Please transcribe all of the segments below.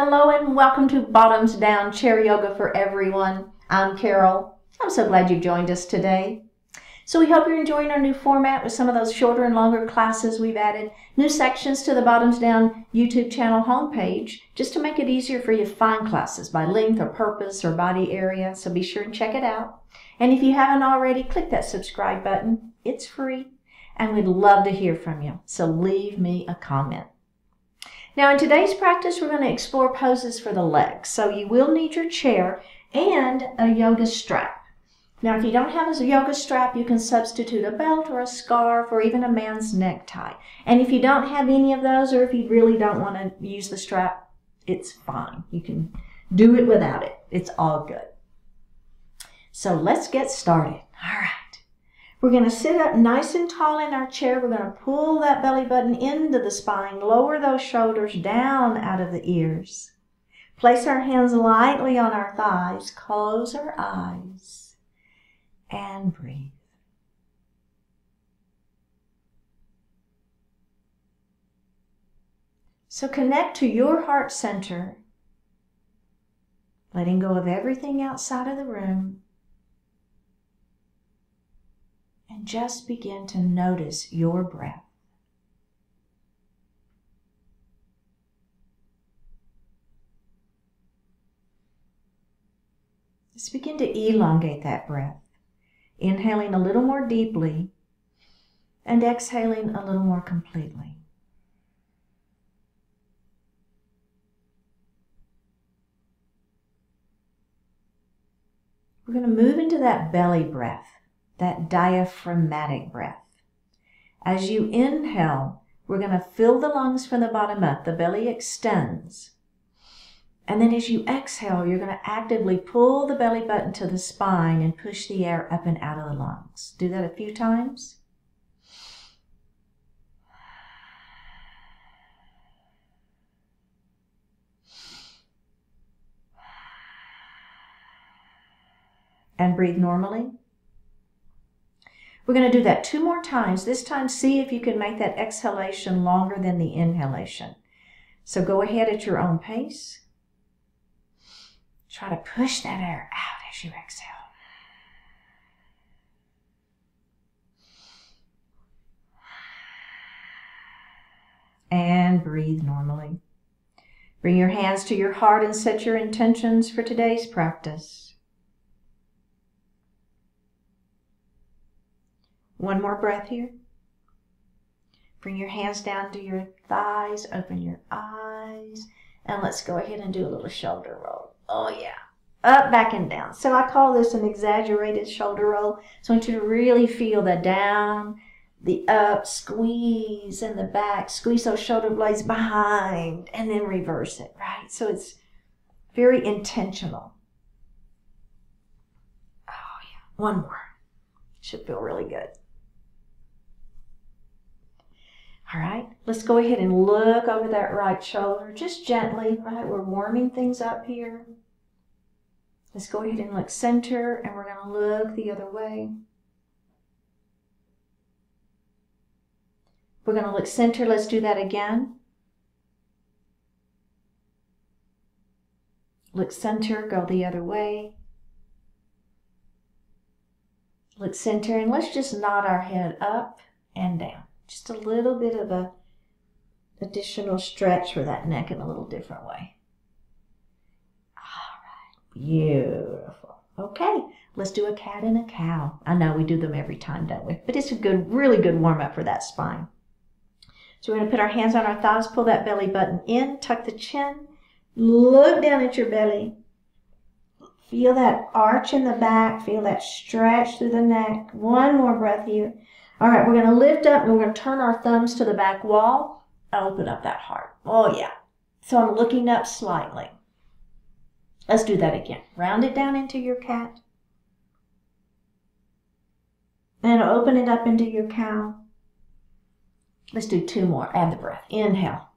Hello and welcome to Bottoms Down Chair Yoga for Everyone. I'm Carol. I'm so glad you've joined us today. So we hope you're enjoying our new format with some of those shorter and longer classes. We've added new sections to the Bottoms Down YouTube channel homepage just to make it easier for you to find classes by length or purpose or body area. So be sure and check it out. And if you haven't already, click that subscribe button. It's free and we'd love to hear from you. So leave me a comment. Now in today's practice, we're going to explore poses for the legs. So you will need your chair and a yoga strap. Now if you don't have a yoga strap, you can substitute a belt or a scarf or even a man's necktie. And if you don't have any of those, or if you really don't want to use the strap, it's fine. You can do it without it. It's all good. So let's get started. All right. We're going to sit up nice and tall in our chair. We're going to pull that belly button into the spine, lower those shoulders down out of the ears. Place our hands lightly on our thighs, close our eyes, and breathe. So connect to your heart center, letting go of everything outside of the room. And just begin to notice your breath. Just begin to elongate that breath, inhaling a little more deeply and exhaling a little more completely. We're going to move into that belly breath, that diaphragmatic breath. As you inhale, we're going to fill the lungs from the bottom up. The belly extends. And then as you exhale, you're going to actively pull the belly button to the spine and push the air up and out of the lungs. Do that a few times. And breathe normally. We're going to do that 2 more times. This time, see if you can make that exhalation longer than the inhalation. So go ahead at your own pace. Try to push that air out as you exhale. And breathe normally. Bring your hands to your heart and set your intentions for today's practice. One more breath here. Bring your hands down to your thighs, open your eyes, and let's go ahead and do a little shoulder roll. Oh yeah, up, back, and down. So I call this an exaggerated shoulder roll. So I want you to really feel the down, the up, squeeze, and the back. Squeeze those shoulder blades behind, and then reverse it, right? So it's very intentional. Oh yeah, one more. Should feel really good. All right, let's go ahead and look over that right shoulder, just gently, right? We're warming things up here. Let's go ahead and look center, and we're going to look the other way. We're going to look center. Let's do that again. Look center, go the other way. Look center, and let's just nod our head up and down. Just a little bit of a additional stretch for that neck in a little different way. All right, beautiful. Okay, let's do a cat and a cow. I know we do them every time, don't we? But it's a good, really good warm up for that spine. So we're going to put our hands on our thighs, pull that belly button in, tuck the chin, look down at your belly. Feel that arch in the back, feel that stretch through the neck. One more breath here. All right, we're going to lift up and we're going to turn our thumbs to the back wall. Open up that heart. Oh, yeah. So I'm looking up slightly. Let's do that again. Round it down into your cat. And open it up into your cow. Let's do 2 more. Add the breath. Inhale.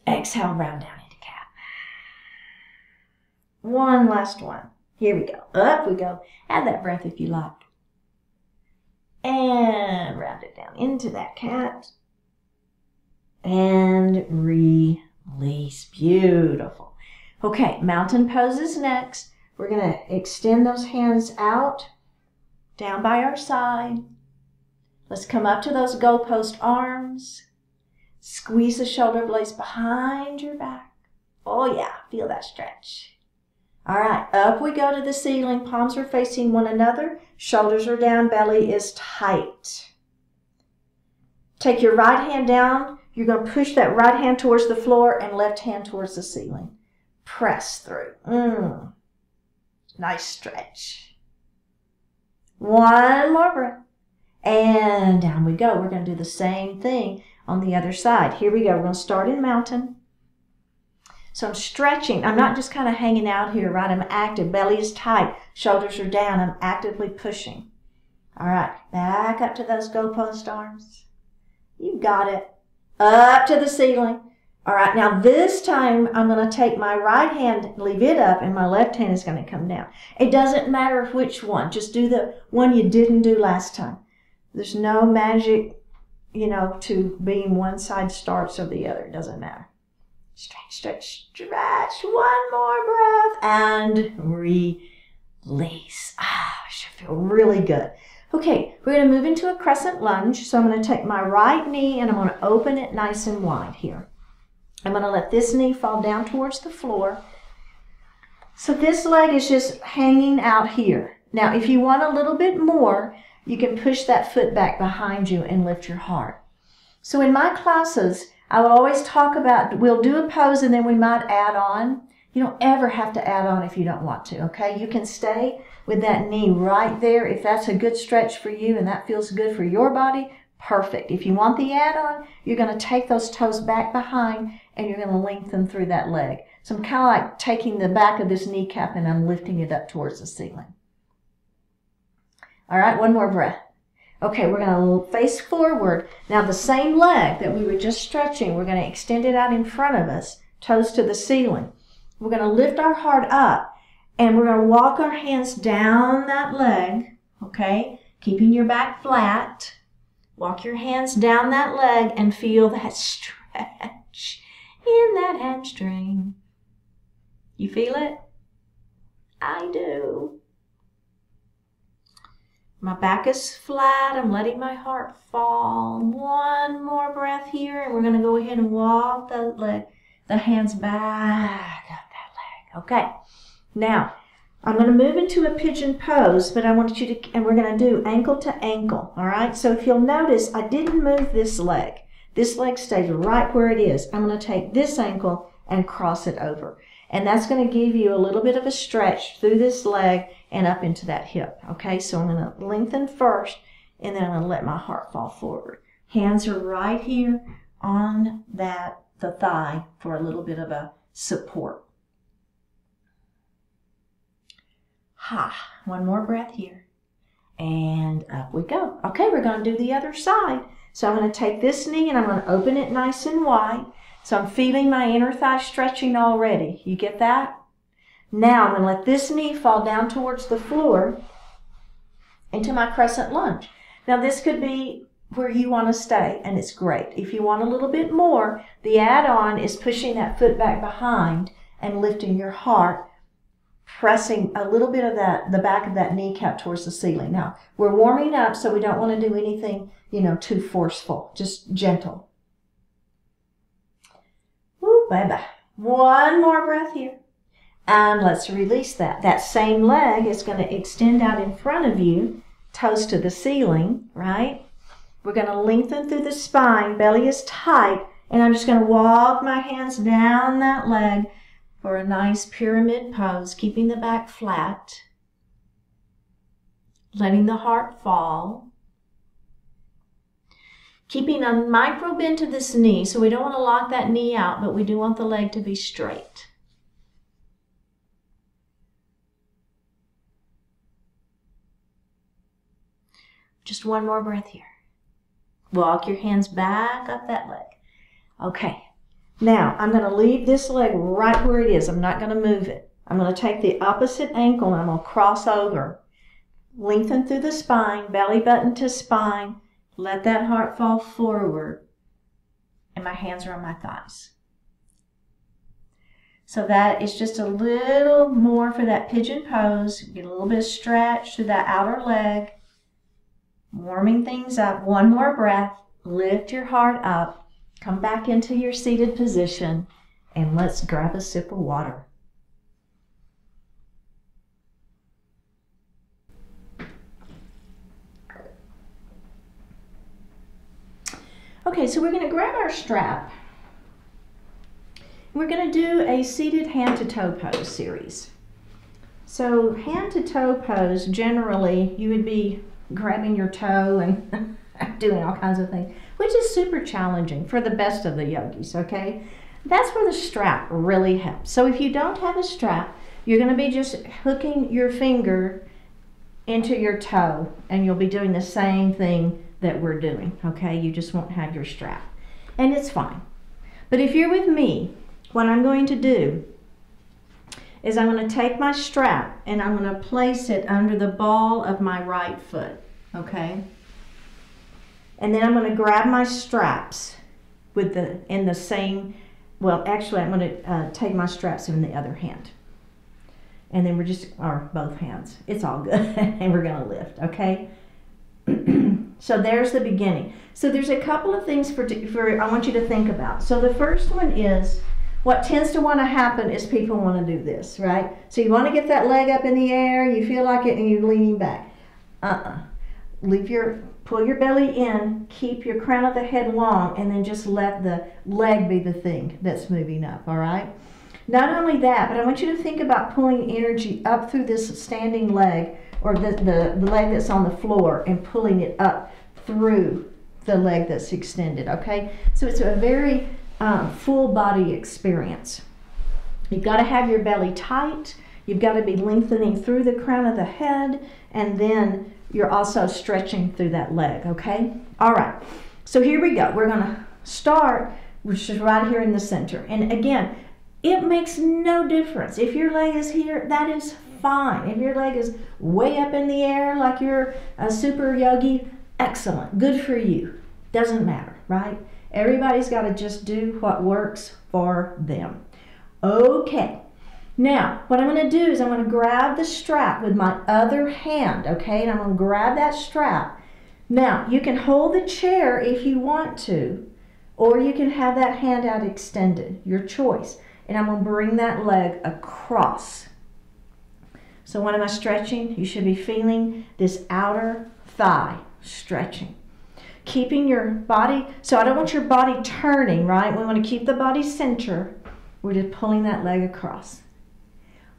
Exhale, round down into cat. One last one. Here we go. Up we go. Add that breath if you like. And round it down into that cat. And release. Beautiful. Okay, mountain pose is next. We're going to extend those hands out, down by our side. Let's come up to those goalpost arms. Squeeze the shoulder blades behind your back. Oh yeah, feel that stretch. All right, up we go to the ceiling. Palms are facing one another. Shoulders are down, belly is tight. Take your right hand down. You're going to push that right hand towards the floor and left hand towards the ceiling. Press through. Nice stretch. One more breath. And down we go. We're going to do the same thing on the other side. Here we go. We're going to start in mountain. So I'm stretching. I'm not just kind of hanging out here, right? I'm active. Belly is tight. Shoulders are down. I'm actively pushing. All right. Back up to those goalpost arms. You got it. Up to the ceiling. All right. Now this time I'm going to take my right hand, leave it up, and my left hand is going to come down. It doesn't matter which one. Just do the one you didn't do last time. There's no magic, to being one side starts or the other. It doesn't matter. Stretch, stretch, stretch. One more breath and release. I should feel really good. Okay, we're going to move into a crescent lunge. So I'm going to take my right knee and I'm going to open it nice and wide here. I'm going to let this knee fall down towards the floor. So this leg is just hanging out here. Now, if you want a little bit more, you can push that foot back behind you and lift your heart. So in my classes, I will always talk about, we'll do a pose and then we might add on. You don't ever have to add on if you don't want to, okay? You can stay with that knee right there. If that's a good stretch for you and that feels good for your body, perfect. If you want the add-on, you're going to take those toes back behind and you're going to lengthen through that leg. So I'm kind of like taking the back of this kneecap and I'm lifting it up towards the ceiling. All right, one more breath. Okay, we're going to face forward. Now the same leg that we were just stretching, we're going to extend it out in front of us, toes to the ceiling. We're going to lift our heart up and we're going to walk our hands down that leg, okay? Keeping your back flat. Walk your hands down that leg and feel that stretch in that hamstring. You feel it? I do. My back is flat. I'm letting my heart fall. One more breath here, and we're going to go ahead and walk the hands back up that leg. Okay. Now, I'm going to move into a pigeon pose, but I want you to, and we're going to do ankle to ankle. All right. So if you'll notice, I didn't move this leg. This leg stays right where it is. I'm going to take this ankle and cross it over. And that's going to give you a little bit of a stretch through this leg and up into that hip. Okay, so I'm going to lengthen first, and then I'm going to let my heart fall forward. Hands are right here on the thigh for a little bit of a support. One more breath here. And up we go. Okay, we're going to do the other side. So I'm going to take this knee and I'm going to open it nice and wide. So I'm feeling my inner thigh stretching already. You get that? Now I'm going to let this knee fall down towards the floor into my crescent lunge. Now this could be where you want to stay, and it's great. If you want a little bit more, the add-on is pushing that foot back behind and lifting your heart, pressing a little bit of the back of that kneecap towards the ceiling. Now, we're warming up, so we don't want to do anything, too forceful. Just gentle. Woo, bye-bye. One more breath here. And let's release that. That same leg is going to extend out in front of you, toes to the ceiling, right? We're going to lengthen through the spine. Belly is tight. And I'm just going to walk my hands down that leg for a nice pyramid pose, keeping the back flat, letting the heart fall, keeping a micro bend to this knee. So we don't want to lock that knee out, but we do want the leg to be straight. Just one more breath here. Walk your hands back up that leg. Okay. Now, I'm going to leave this leg right where it is. I'm not going to move it. I'm going to take the opposite ankle and I'm going to cross over. Lengthen through the spine, belly button to spine. Let that heart fall forward. And my hands are on my thighs. So that is just a little more for that pigeon pose. Get a little bit of stretch through that outer leg. Warming things up. One more breath. Lift your heart up. Come back into your seated position. And let's grab a sip of water. Okay, so we're going to grab our strap. We're going to do a seated hand-to-toe pose series. So hand-to-toe pose, generally, you would be grabbing your toe and doing all kinds of things, which is super challenging for the best of the yogis, okay? That's where the strap really helps. So if you don't have a strap, you're going to be just hooking your finger into your toe, and you'll be doing the same thing that we're doing, okay? You just won't have your strap, and it's fine. But if you're with me, what I'm going to do is I'm going to take my strap and I'm going to place it under the ball of my right foot, okay? And then I'm going to grab my straps with in the same, well, actually I'm going to take my straps in the other hand. And then we're just, or both hands, it's all good, and we're going to lift, okay? So there's the beginning. So there's a couple of things I want you to think about. So the first one is, what tends to want to happen is people want to do this, right? So you want to get that leg up in the air, you feel like it, and you're leaning back. Pull your belly in, keep your crown of the head long, and then just let the leg be the thing that's moving up, all right? Not only that, but I want you to think about pulling energy up through this standing leg, or the leg that's on the floor, and pulling it up through the leg that's extended, okay? So it's a very full body experience. You've got to have your belly tight. You've got to be lengthening through the crown of the head, and then you're also stretching through that leg, okay? All right, so here we go. We're going to start, which is right here in the center. And again, it makes no difference. If your leg is here, that is fine. If your leg is way up in the air like you're a super yogi, excellent. Good for you. Doesn't matter, right? Everybody's got to just do what works for them. Okay. Now, what I'm going to do is I'm going to grab the strap with my other hand, okay? And I'm going to grab that strap. Now, you can hold the chair if you want to, or you can have that hand out extended, your choice. And I'm going to bring that leg across. So when am I stretching? You should be feeling this outer thigh stretching. Keeping your body, so I don't want your body turning, right? We want to keep the body center. We're just pulling that leg across.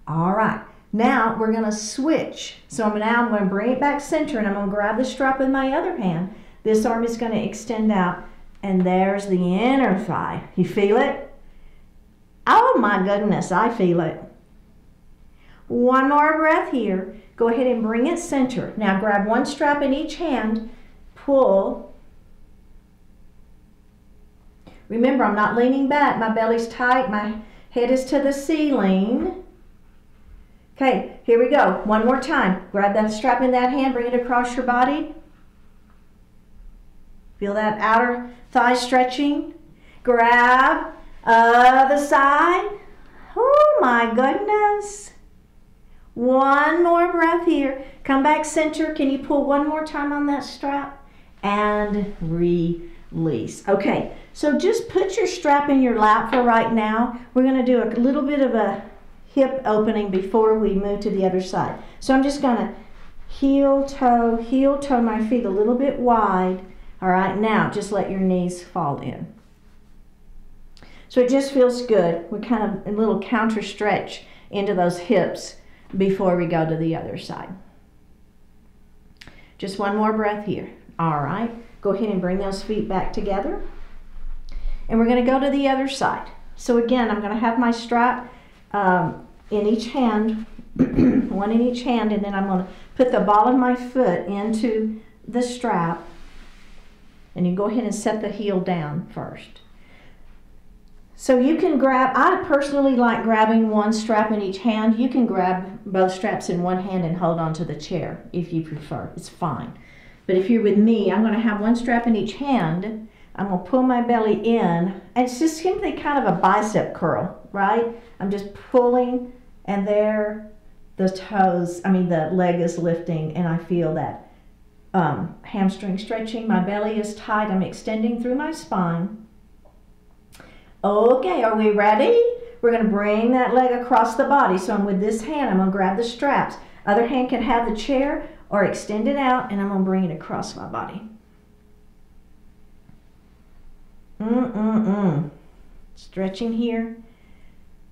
All right, now we're going to switch. So I'm going to bring it back center, and I'm going to grab the strap with my other hand. This arm is going to extend out, and there's the inner thigh. You feel it? Oh my goodness, I feel it. One more breath here. Go ahead and bring it center. Now grab one strap in each hand, pull. Remember, I'm not leaning back. My belly's tight. My head is to the ceiling. Okay, here we go. One more time. Grab that strap in that hand. Bring it across your body. Feel that outer thigh stretching. Grab the side. Oh my goodness. One more breath here. Come back center. Can you pull one more time on that strap? And release. Okay, so just put your strap in your lap for right now. We're going to do a little bit of a hip opening before we move to the other side. So I'm just going to heel toe my feet a little bit wide. All right, now just let your knees fall in. So it just feels good. We kind of a little counter stretch into those hips before we go to the other side. Just one more breath here. All right, go ahead and bring those feet back together. And we're going to go to the other side. So again, I'm going to have my strap in each hand, one in each hand, and then I'm going to put the ball of my foot into the strap. And you go ahead and set the heel down first. So you can grab, I personally like grabbing one strap in each hand. You can grab both straps in one hand and hold on to the chair if you prefer. It's fine. But if you're with me, I'm going to have one strap in each hand. I'm going to pull my belly in, and it's just simply kind of a bicep curl, right? I'm just pulling, and there the toes, the leg is lifting, and I feel that hamstring stretching. My belly is tight. I'm extending through my spine. Okay, are we ready? We're going to bring that leg across the body. So I'm with this hand, I'm going to grab the straps. Other hand can have the chair or extend it out, and I'm going to bring it across my body. Stretching here.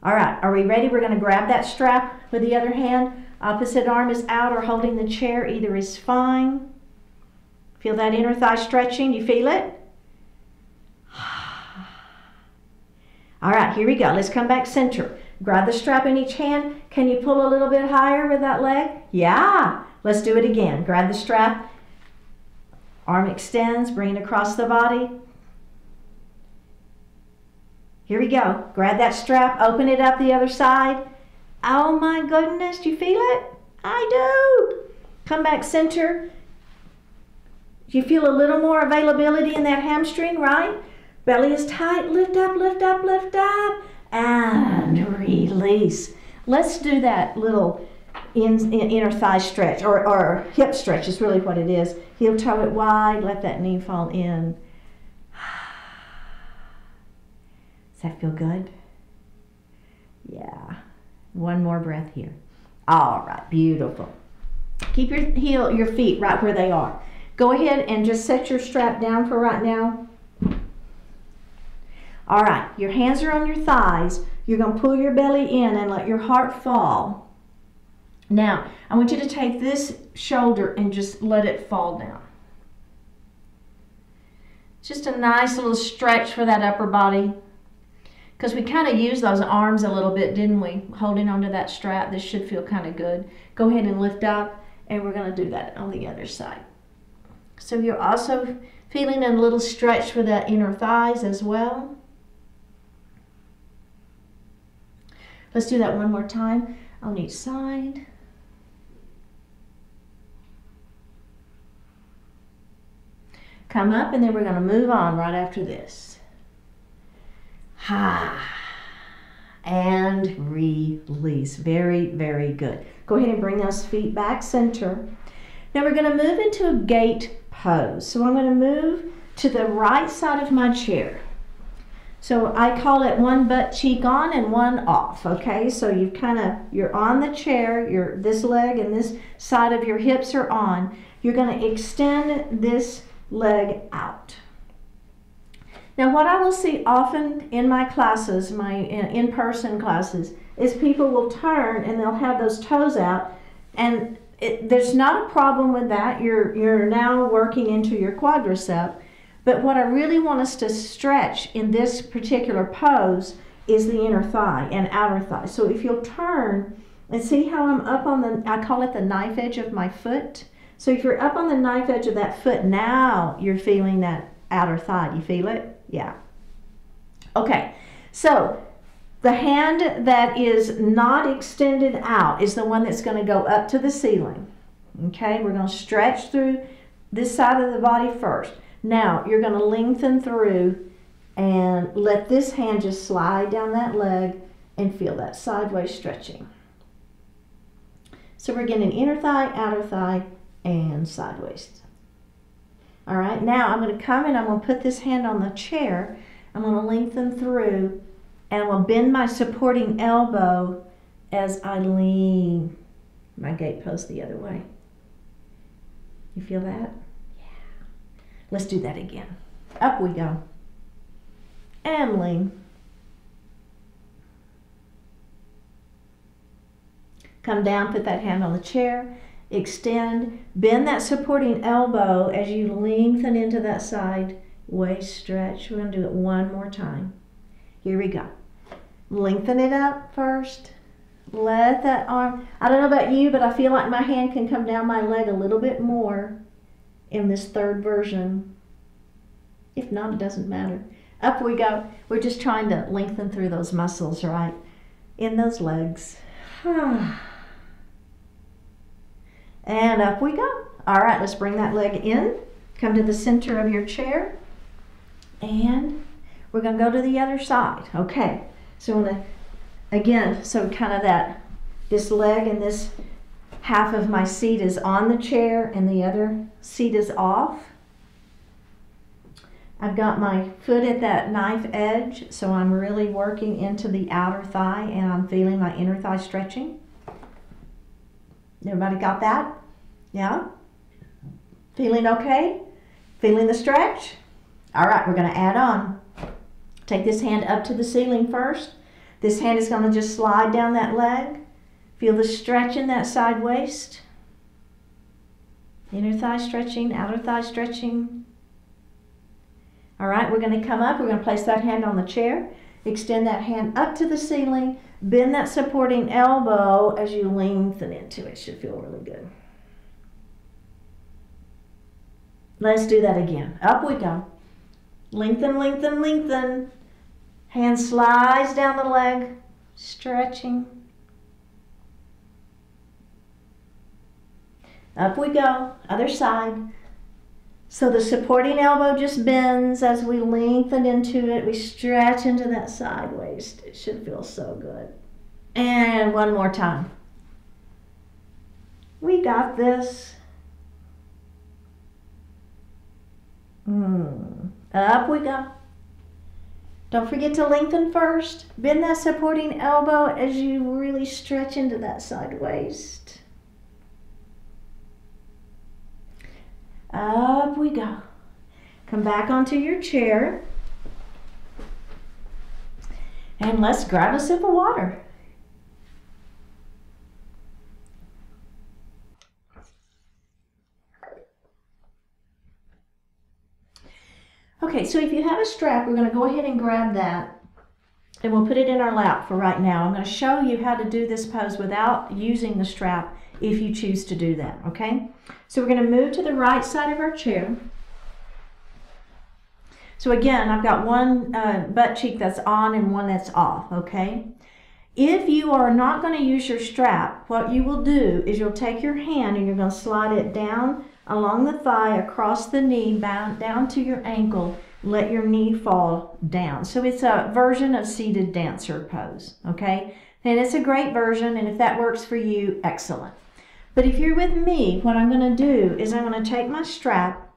All right, are we ready? We're going to grab that strap with the other hand. Opposite arm is out or holding the chair. Either is fine. Feel that inner thigh stretching. Do you feel it? All right, here we go. Let's come back center. Grab the strap in each hand. Can you pull a little bit higher with that leg? Yeah. Let's do it again. Grab the strap. Arm extends. Bring it across the body. Here we go. Grab that strap. Open it up the other side. Oh my goodness. Do you feel it? I do. Come back center. You feel a little more availability in that hamstring, right? Belly is tight. Lift up, lift up, lift up. And release. Let's do that little inner thigh stretch, or hip stretch is really what it is. Heel toe it wide. Let that knee fall in. Does that feel good? Yeah. One more breath here. All right. Beautiful. Keep your feet right where they are. Go ahead and just set your strap down for right now. All right, your hands are on your thighs. You're going to pull your belly in and let your heart fall. Now, I want you to take this shoulder and just let it fall down. Just a nice little stretch for that upper body. Because we kind of used those arms a little bit, didn't we? Holding onto that strap. This should feel kind of good. Go ahead and lift up, and we're going to do that on the other side. So you're also feeling a little stretch for that inner thighs as well. Let's do that one more time on each side. Come up, and then we're going to move on right after this. And release. Very, very good. Go ahead and bring those feet back center. Now we're going to move into a gate pose. So I'm going to move to the right side of my chair. So I call it one butt cheek on and one off, okay? So you're on the chair, this leg and this side of your hips are on. You're going to extend this leg out. Now what I will see often in my classes, my in-person classes, is people will turn and they'll have those toes out, and there's not a problem with that. You're now working into your quadricep. But what I really want us to stretch in this particular pose is the inner thigh and outer thigh. So if you'll turn and see how I'm up on I call it the knife edge of my foot. So if you're up on the knife edge of that foot, now you're feeling that outer thigh. Do you feel it? Yeah. Okay, so the hand that is not extended out is the one that's going to go up to the ceiling. Okay, we're going to stretch through this side of the body first. Now, you're going to lengthen through and let this hand just slide down that leg and feel that sideways stretching. So we're getting inner thigh, outer thigh, and sideways. All right, now I'm going to come and I'm going to put this hand on the chair. I'm going to lengthen through, and I'm going to bend my supporting elbow as I lean my gate post the other way. You feel that? Let's do that again. Up we go. And lean. Come down, put that hand on the chair. Extend. Bend that supporting elbow as you lengthen into that side. Waist stretch. We're going to do it one more time. Here we go. Lengthen it up first. Let that arm, I don't know about you, but I feel like my hand can come down my leg a little bit more in this third version. If not, it doesn't matter. Up we go. We're just trying to lengthen through those muscles, right? In those legs. And up we go. All right, let's bring that leg in. Come to the center of your chair. And we're going to go to the other side. Okay, so I'm going to, again, so kind of this leg and this half of my seat is on the chair and the other seat is off. I've got my foot at that knife edge, so I'm really working into the outer thigh and I'm feeling my inner thigh stretching. Everybody got that? Yeah? Feeling okay? Feeling the stretch? All right, we're going to add on. Take this hand up to the ceiling first. This hand is going to just slide down that leg. Feel the stretch in that side waist. Inner thigh stretching, outer thigh stretching. All right, we're going to come up. We're going to place that hand on the chair. Extend that hand up to the ceiling. Bend that supporting elbow as you lengthen into it. Should feel really good. Let's do that again. Up we go. Lengthen, lengthen, lengthen. Hand slides down the leg, stretching. Up we go, other side. So the supporting elbow just bends as we lengthen into it. We stretch into that side waist. It should feel so good. And one more time. We got this. Up we go. Don't forget to lengthen first. Bend that supporting elbow as you really stretch into that side waist. Up we go. Come back onto your chair. And let's grab a sip of water. Okay, so if you have a strap, we're going to go ahead and grab that and we'll put it in our lap for right now. I'm going to show you how to do this pose without using the strap if you choose to do that, okay? So we're going to move to the right side of our chair. So again, I've got one butt cheek that's on and one that's off, okay? If you are not going to use your strap, what you will do is you'll take your hand and you're going to slide it down along the thigh, across the knee, down to your ankle. Let your knee fall down. So it's a version of seated dancer pose, okay? And it's a great version, and if that works for you, excellent. But if you're with me, what I'm going to do is I'm going to take my strap,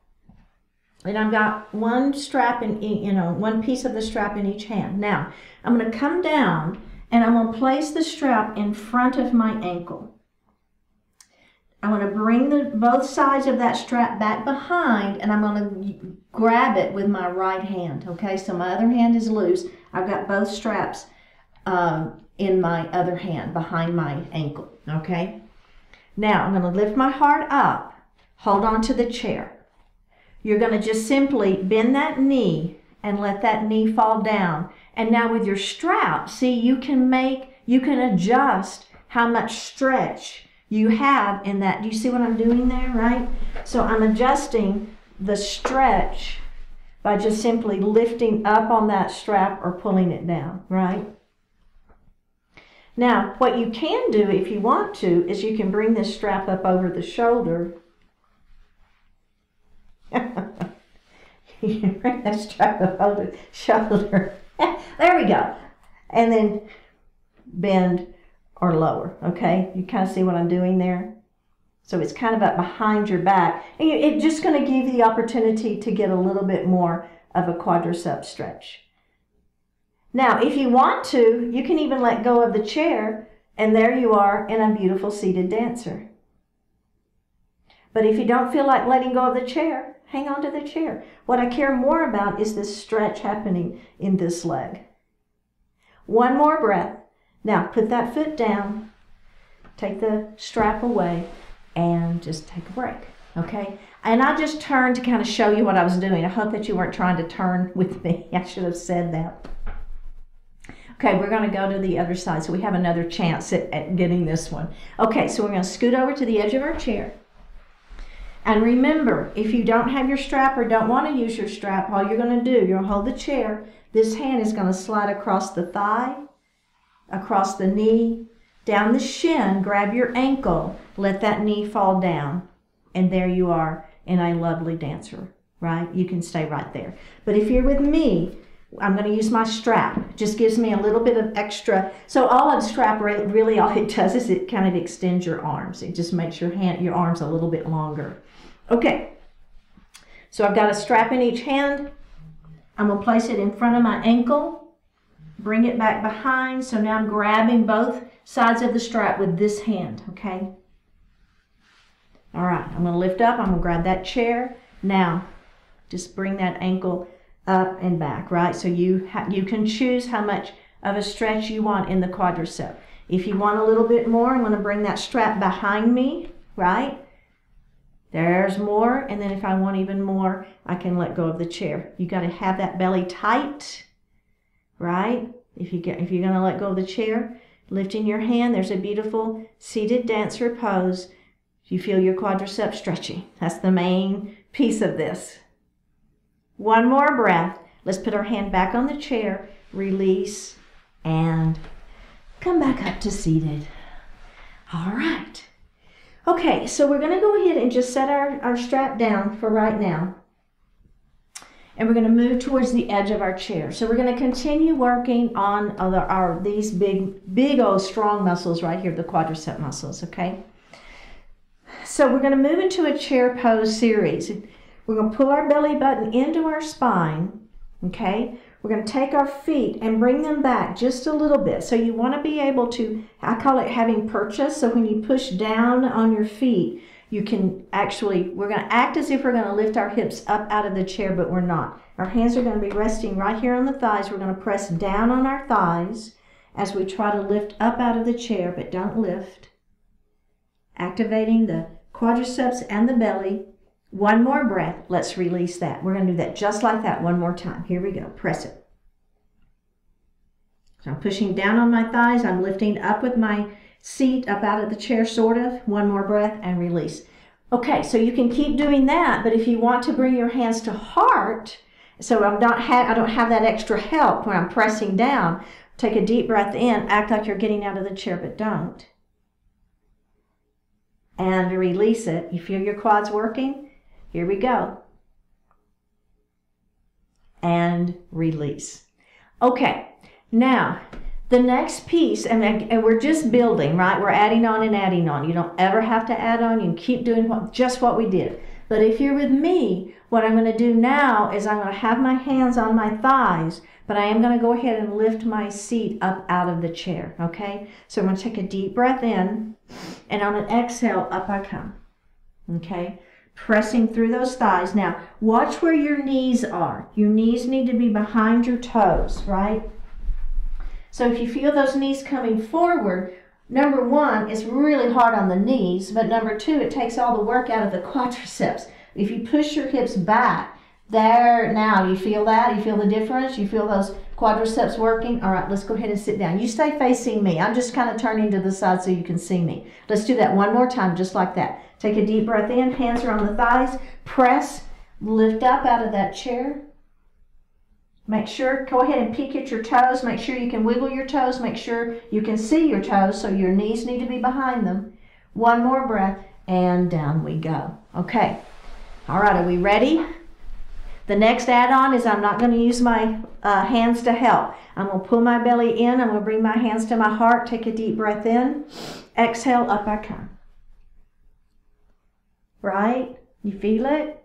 and I've got one strap in, one piece of the strap in each hand. Now, I'm going to come down, and I'm going to place the strap in front of my ankle. I'm going to bring both sides of that strap back behind, and I'm going to grab it with my right hand, okay? So my other hand is loose. I've got both straps in my other hand behind my ankle, okay? Now, I'm going to lift my heart up, hold on to the chair. You're going to just simply bend that knee and let that knee fall down. And now with your strap, see, you can adjust how much stretch you have in that. Do you see what I'm doing there, right? So I'm adjusting the stretch by just simply lifting up on that strap or pulling it down, right? Now, what you can do if you want to is you can bring this strap up over the shoulder. You can bring that strap up over the shoulder. There we go. And then bend or lower, okay? You kind of see what I'm doing there? So it's kind of up behind your back. And it's just going to give you the opportunity to get a little bit more of a quadricep stretch. Now, if you want to, you can even let go of the chair, and there you are in a beautiful seated dancer. But if you don't feel like letting go of the chair, hang on to the chair. What I care more about is this stretch happening in this leg. One more breath. Now, put that foot down, take the strap away, and just take a break, okay? And I just turned to kind of show you what I was doing. I hope that you weren't trying to turn with me. I should have said that. Okay, we're going to go to the other side, so we have another chance at getting this one. Okay, so we're going to scoot over to the edge of our chair. And remember, if you don't have your strap or don't want to use your strap, all you're going to do, you're going to hold the chair. This hand is going to slide across the thigh, across the knee, down the shin, grab your ankle, let that knee fall down, and there you are in a lovely dancer right? You can stay right there. But if you're with me, I'm going to use my strap. It just gives me a little bit of extra. So all of the strap, really all it does is it kind of extends your arms. It just makes your arms a little bit longer. Okay, so I've got a strap in each hand. I'm going to place it in front of my ankle, bring it back behind. So now I'm grabbing both sides of the strap with this hand, okay? All right, I'm going to lift up. I'm going to grab that chair. Now, just bring that ankle up and back, right? So you can choose how much of a stretch you want in the quadricep. If you want a little bit more, I'm going to bring that strap behind me, right? There's more, and then if I want even more, I can let go of the chair. You got to have that belly tight, right? If you're going to let go of the chair, lifting your hand, there's a beautiful seated dancer pose. You feel your quadriceps stretching. That's the main piece of this. One more breath. Let's put our hand back on the chair, release, and come back up to seated. All right. Okay, so we're going to go ahead and just set our strap down for right now. And we're going to move towards the edge of our chair. So we're going to continue working on these big old strong muscles right here, the quadricep muscles, okay? So we're going to move into a chair pose series. We're going to pull our belly button into our spine, okay? We're going to take our feet and bring them back just a little bit. So you want to be able to, I call it having purchase. So when you push down on your feet, you can actually, we're going to act as if we're going to lift our hips up out of the chair, but we're not. Our hands are going to be resting right here on the thighs. We're going to press down on our thighs as we try to lift up out of the chair, but don't lift. Activating the quadriceps and the belly. One more breath. Let's release that. We're going to do that just like that one more time. Here we go. Press it. So I'm pushing down on my thighs. I'm lifting up with my seat up out of the chair, sort of. One more breath and release. Okay, so you can keep doing that, but if you want to bring your hands to heart, so I don't have that extra help when I'm pressing down, take a deep breath in, act like you're getting out of the chair, but don't. And release it. You feel your quads working? Here we go. And release. Okay, now the next piece, and we're just building, right? We're adding on and adding on. You don't ever have to add on. You can keep doing just what we did. But if you're with me, what I'm going to do now is I'm going to have my hands on my thighs, but I am going to go ahead and lift my seat up out of the chair, okay? So I'm going to take a deep breath in, and on an exhale, up I come, okay? Pressing through those thighs. Now, watch where your knees are. Your knees need to be behind your toes, right? So if you feel those knees coming forward, number one, it's really hard on the knees, but number two, it takes all the work out of the quadriceps. If you push your hips back, there, now, you feel that? You feel the difference? You feel those quadriceps working? All right, let's go ahead and sit down. You stay facing me. I'm just kind of turning to the side so you can see me. Let's do that one more time, just like that. Take a deep breath in, hands are on the thighs, press, lift up out of that chair. Make sure, go ahead and peek at your toes, make sure you can wiggle your toes, make sure you can see your toes, so your knees need to be behind them. One more breath, and down we go. Okay, all right, are we ready? The next add-on is I'm not going to use my hands to help. I'm going to pull my belly in, I'm going to bring my hands to my heart, take a deep breath in, exhale, up I come. Right? You feel it?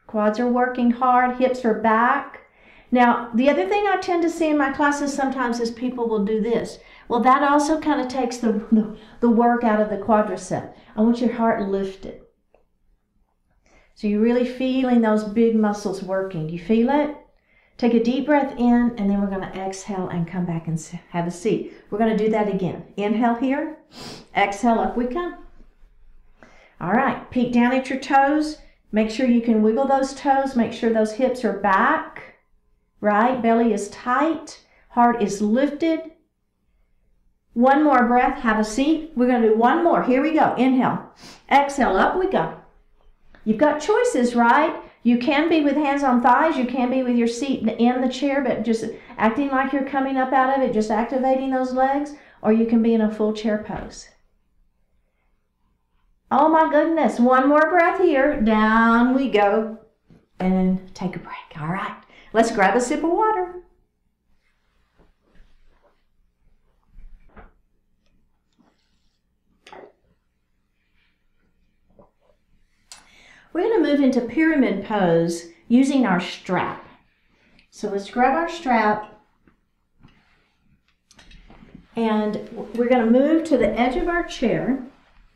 Quads are working hard, hips are back. Now, the other thing I tend to see in my classes sometimes is people will do this. Well, that also kind of takes the work out of the quadricep. I want your heart lifted. So you're really feeling those big muscles working. Do you feel it? Take a deep breath in, and then we're going to exhale and come back and have a seat. We're going to do that again. Inhale here. Exhale, up we come. All right, peek down at your toes. Make sure you can wiggle those toes. Make sure those hips are back, right? Belly is tight. Heart is lifted. One more breath. Have a seat. We're going to do one more. Here we go. Inhale. Exhale. Up we go. You've got choices, right? You can be with hands on thighs. You can be with your seat in the chair, but just acting like you're coming up out of it, just activating those legs. Or you can be in a full chair pose. Oh my goodness. One more breath here. Down we go. and take a break. All right, let's grab a sip of water. We're going to move into pyramid pose using our strap. So let's grab our strap, and we're going to move to the edge of our chair.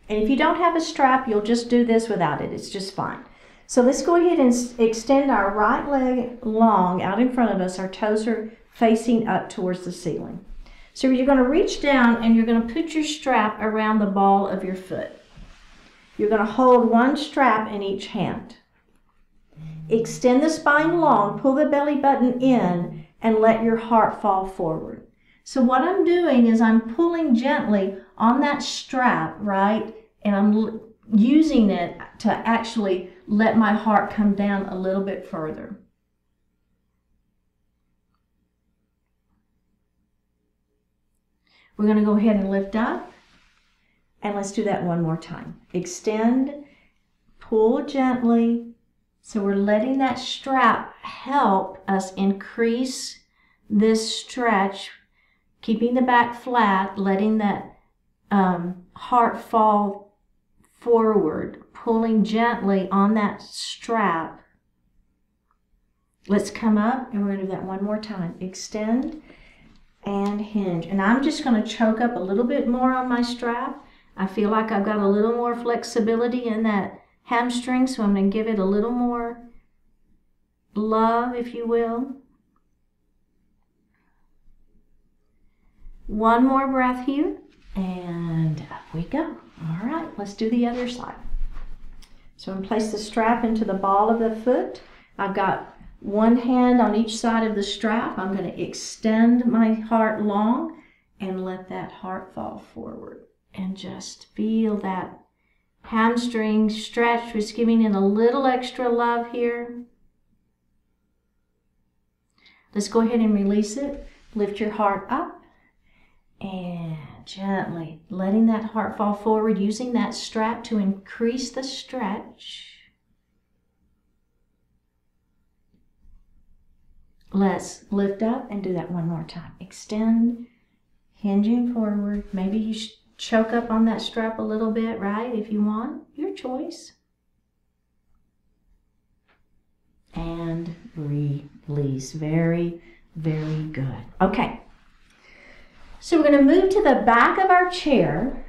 And if you don't have a strap, you'll just do this without it. It's just fine. So let's go ahead and extend our right leg long out in front of us. Our toes are facing up towards the ceiling. So you're going to reach down and you're going to put your strap around the ball of your foot. You're going to hold one strap in each hand. Extend the spine long, pull the belly button in, and let your heart fall forward. So what I'm doing is I'm pulling gently on that strap, right? And I'm using it to actually let my heart come down a little bit further. We're going to go ahead and lift up. And let's do that one more time. Extend, pull gently. So we're letting that strap help us increase this stretch, keeping the back flat, letting that heart fall forward, pulling gently on that strap. Let's come up and we're going to do that one more time. Extend and hinge. And I'm just going to choke up a little bit more on my strap. I feel like I've got a little more flexibility in that hamstring, so I'm going to give it a little more love, if you will. One more breath here, and up we go. All right, let's do the other side. So I'm going to place the strap into the ball of the foot. I've got one hand on each side of the strap. I'm going to extend my heart long and let that heart fall forward. And just feel that hamstring stretch. Just giving it a little extra love here. Let's go ahead and release it. Lift your heart up and gently letting that heart fall forward, using that strap to increase the stretch. Let's lift up and do that one more time. Extend, hinging forward. Maybe you choke up on that strap a little bit, right? If you want, your choice. And release. Very, very good. Okay. So we're going to move to the back of our chair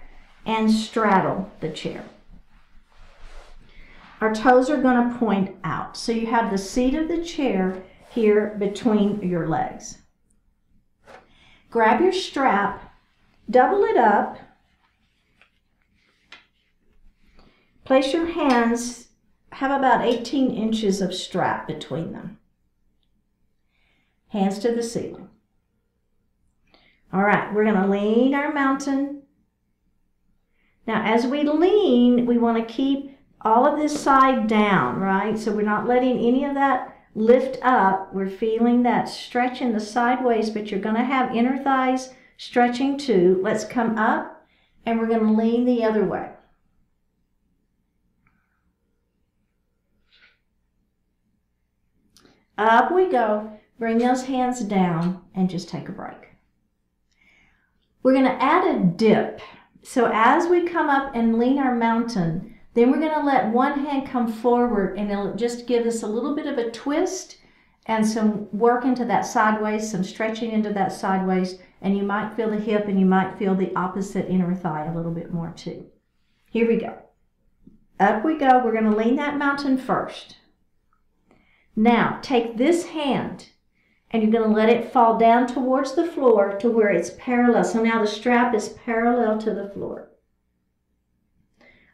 and straddle the chair. Our toes are going to point out. So you have the seat of the chair here between your legs. Grab your strap, double it up. Place your hands, have about 18 inches of strap between them. Hands to the ceiling. All right, we're going to lean our mountain. Now, as we lean, we want to keep all of this side down, right? So we're not letting any of that lift up. We're feeling that stretch in the sideways, but you're going to have inner thighs stretching too. Let's come up, and we're going to lean the other way. Up we go. Bring those hands down and just take a break. We're going to add a dip. So as we come up and lean our mountain, then we're going to let one hand come forward, and it'll just give us a little bit of a twist and some work into that sideways, some stretching into that sideways, and you might feel the hip and you might feel the opposite inner thigh a little bit more too. Here we go. Up we go. We're going to lean that mountain first. Now, take this hand and you're going to let it fall down towards the floor to where it's parallel. So now the strap is parallel to the floor.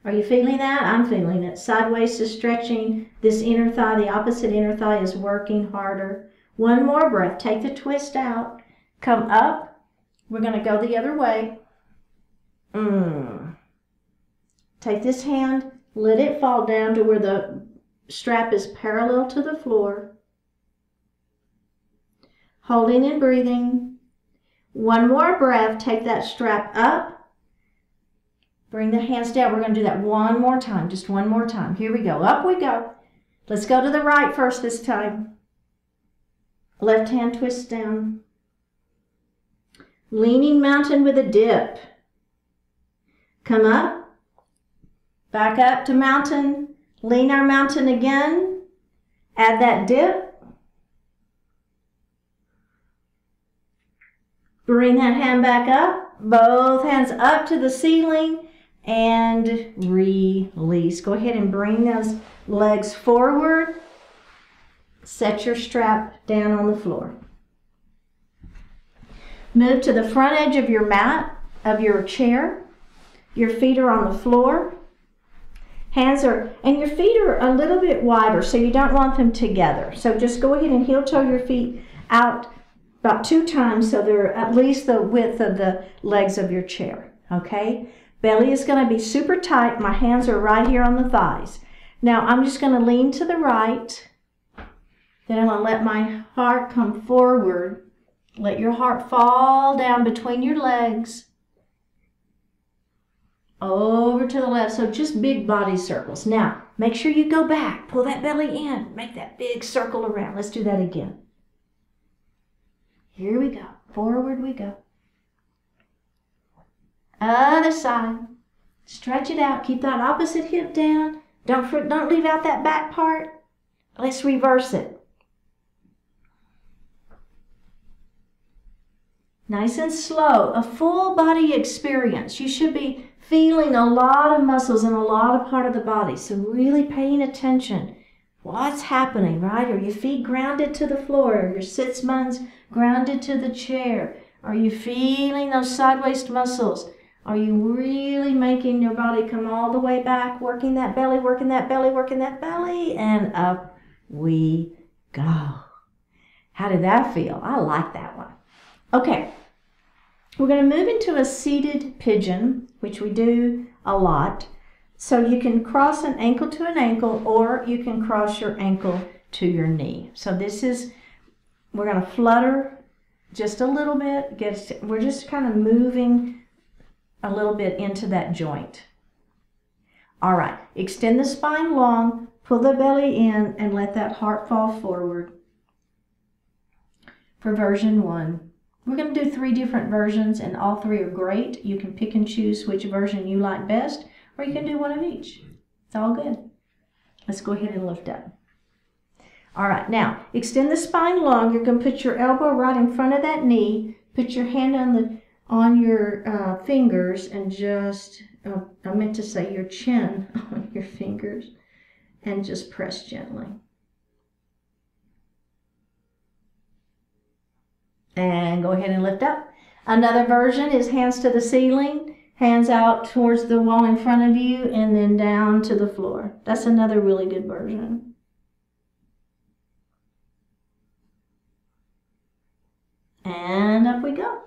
Are you feeling that? I'm feeling it. Sideways is stretching. This inner thigh, the opposite inner thigh, is working harder. One more breath. Take the twist out. Come up. We're going to go the other way. Take this hand. Let it fall down to where the strap is parallel to the floor. Holding and breathing. One more breath. Take that strap up. Bring the hands down. We're going to do that one more time. Just one more time. Here we go. Up we go. Let's go to the right first this time. Left hand twists down. Leaning mountain with a dip. Come up. Back up to mountain. Lean our mountain again. Add that dip. Bring that hand back up. Both hands up to the ceiling and release. Go ahead and bring those legs forward. Set your strap down on the floor. Move to the front edge of your mat, of your chair. Your feet are on the floor. And your feet are a little bit wider, so you don't want them together. So just go ahead and heel toe your feet out about 2 times so they're at least the width of the legs of your chair, okay? Belly is going to be super tight. My hands are right here on the thighs. Now I'm just going to lean to the right. Then I'm going to let my heart come forward. Let your heart fall down between your legs. Over to the left, so just big body circles. Now, make sure you go back. Pull that belly in. Make that big circle around. Let's do that again. Here we go. Forward we go. Other side. Stretch it out. Keep that opposite hip down. Don't leave out that back part. Let's reverse it. Nice and slow. A full body experience. You should be feeling a lot of muscles in a lot of part of the body. So really paying attention. What's happening, right? Are your feet grounded to the floor? Are your sits bones grounded to the chair? Are you feeling those side waist muscles? Are you really making your body come all the way back, working that belly, working that belly, working that belly, and up we go. How did that feel? I like that one. Okay, we're going to move into a seated pigeon, which we do a lot. So you can cross an ankle to an ankle, or you can cross your ankle to your knee. So we're going to flutter just a little bit. We're just kind of moving a little bit into that joint. All right, extend the spine long, pull the belly in, and let that heart fall forward. For version 1. We're going to do 3 different versions, and all 3 are great. You can pick and choose which version you like best, or you can do one of each. It's all good. Let's go ahead and lift up. All right, now extend the spine long. You're going to put your elbow right in front of that knee. Put your hand on your fingers, and just, I meant to say your chin on your fingers, and just press gently. And go ahead and lift up. Another version is hands to the ceiling, hands out towards the wall in front of you, and then down to the floor. That's another really good version. And up we go.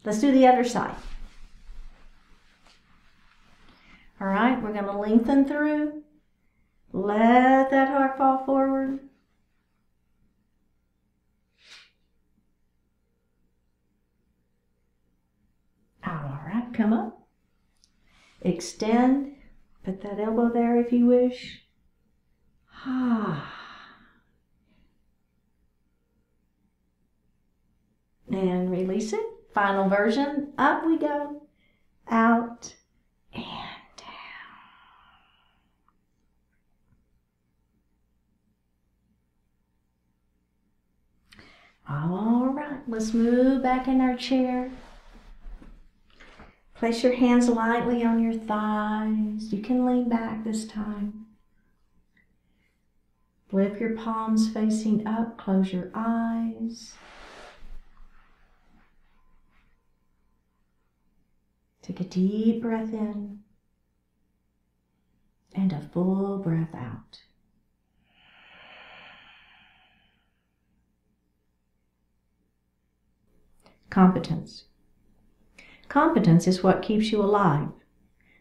Let's do the other side. All right, we're going to lengthen through. Let that heart fall forward. All right, come up. Extend. Put that elbow there if you wish. And release it. Final version. Up we go. Out and down. All right, let's move back in our chair. Place your hands lightly on your thighs. You can lean back this time. Flip your palms facing up. Close your eyes. Take a deep breath in and a full breath out. Competence. Competence is what keeps you alive.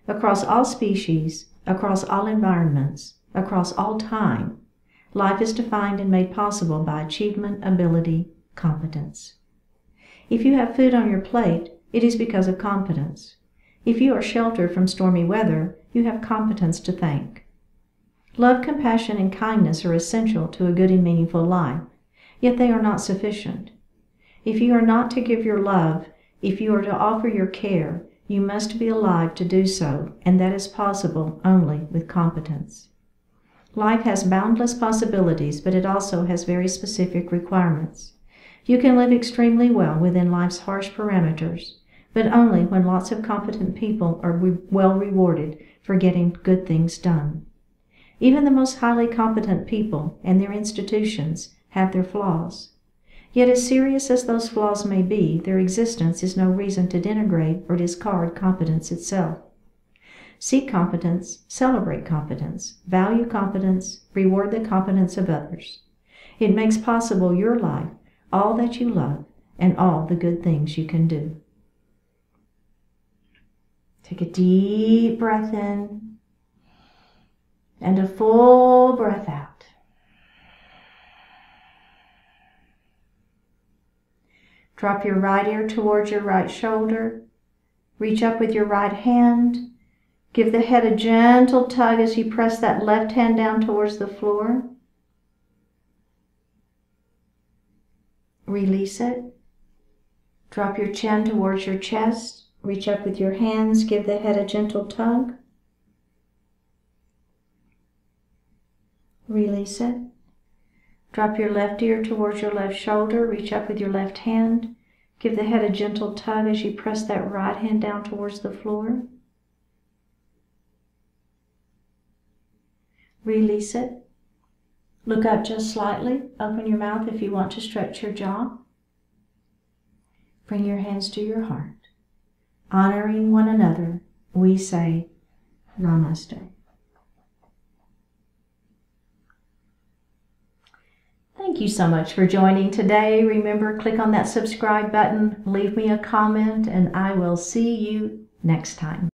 Across all species, across all environments, across all time, life is defined and made possible by achievement, ability, competence. If you have food on your plate, it is because of competence. If you are sheltered from stormy weather, you have competence to thank. Love, compassion, and kindness are essential to a good and meaningful life, yet they are not sufficient. If you are not to give your love, if you are to offer your care, you must be alive to do so, and that is possible only with competence. Life has boundless possibilities, but it also has very specific requirements. You can live extremely well within life's harsh parameters, but only when lots of competent people are well rewarded for getting good things done. Even the most highly competent people and their institutions have their flaws. Yet as serious as those flaws may be, their existence is no reason to denigrate or discard competence itself. Seek competence, celebrate competence, value competence, reward the competence of others. It makes possible your life, all that you love, and all the good things you can do. Take a deep breath in and a full breath out. Drop your right ear towards your right shoulder. Reach up with your right hand. Give the head a gentle tug as you press that left hand down towards the floor. Release it. Drop your chin towards your chest. Reach up with your hands. Give the head a gentle tug. Release it. Drop your left ear towards your left shoulder. Reach up with your left hand. Give the head a gentle tug as you press that right hand down towards the floor. Release it. Look up just slightly. Open your mouth if you want to stretch your jaw. Bring your hands to your heart. Honoring one another, we say Namaste. Thank you so much for joining today. Remember, click on that subscribe button, leave me a comment, and I will see you next time.